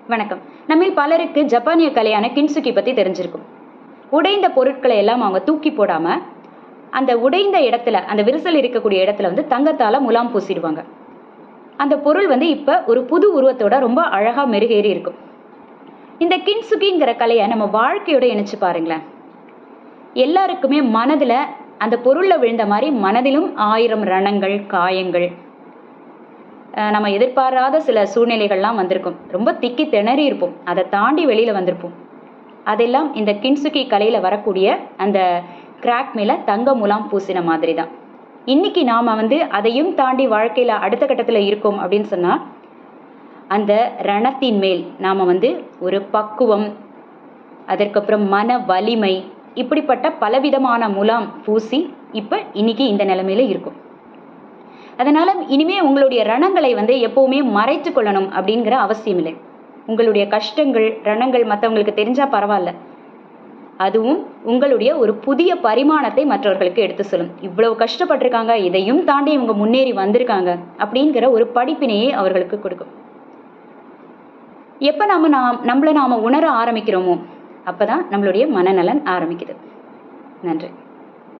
வணக்கம். நம்மில் பலருக்கு ஜப்பானிய கலையான கின்சுகி பத்தி தெரிஞ்சிருக்கும். உடைந்த பொருட்களை எல்லாம் அவங்க தூக்கி போடாம, அந்த உடைந்த இடத்துல, அந்த விரிசல் இருக்கக்கூடிய இடத்துல தங்கத்தால முலாம் பூசிடுவாங்க. அந்த பொருள் இப்ப ஒரு புது உருவத்தோட ரொம்ப அழகா மெருகேறி இருக்கும். இந்த கின்சுகிங்கிற கலையை நம்ம வாழ்க்கையோட இணைச்சு பாருங்களேன். எல்லாருக்குமே மனதுல அந்த பொருள்ல விழுந்த மாதிரி மனதிலும் 1000 ரணங்கள், காயங்கள், நம்ம எதிர்பாராத சில சூழ்நிலைகள்லாம் வந்திருக்கும். ரொம்ப திக்கி திணறி இருப்போம். அதை தாண்டி வெளியில வந்திருப்போம். அதெல்லாம் இந்த கின்சுகி கலையில வரக்கூடிய அந்த கிராக் மேல தங்க முலாம் பூசின மாதிரி தான். இன்னைக்கு நாம அதையும் தாண்டி வாழ்க்கையில அடுத்த கட்டத்துல இருக்கோம் அப்படின்னு சொன்னா, அந்த ரணத்தின் மேல் நாம ஒரு பக்குவம், அதற்கப்புறம் மன வலிமை, இப்படிப்பட்ட பலவிதமான முலாம் பூசி இப்ப இன்னைக்கு இந்த நிலைமையில இருக்கும். அதனால இனிமே உங்களுடைய ரணங்களை எப்பவுமே மறைத்து கொள்ளணும் அப்படிங்கிற அவசியம் இல்லை. உங்களுடைய கஷ்டங்கள், ரணங்கள் மற்றவங்களுக்கு தெரிஞ்சா பரவாயில்ல. அதுவும் உங்களுடைய ஒரு புதிய பரிமாணத்தை மற்றவர்களுக்கு எடுத்து சொல்லும். இவ்வளவு கஷ்டப்பட்டிருக்காங்க, இதையும் தாண்டி இவங்க முன்னேறி வந்திருக்காங்க அப்படிங்கிற ஒரு படிப்பினையே அவர்களுக்கு கொடுக்கும். எப்ப நம்மள நாம உணர ஆரம்பிக்கிறோமோ அப்பதான் நம்மளுடைய மனநலன் ஆரம்பிக்குது. நன்றி.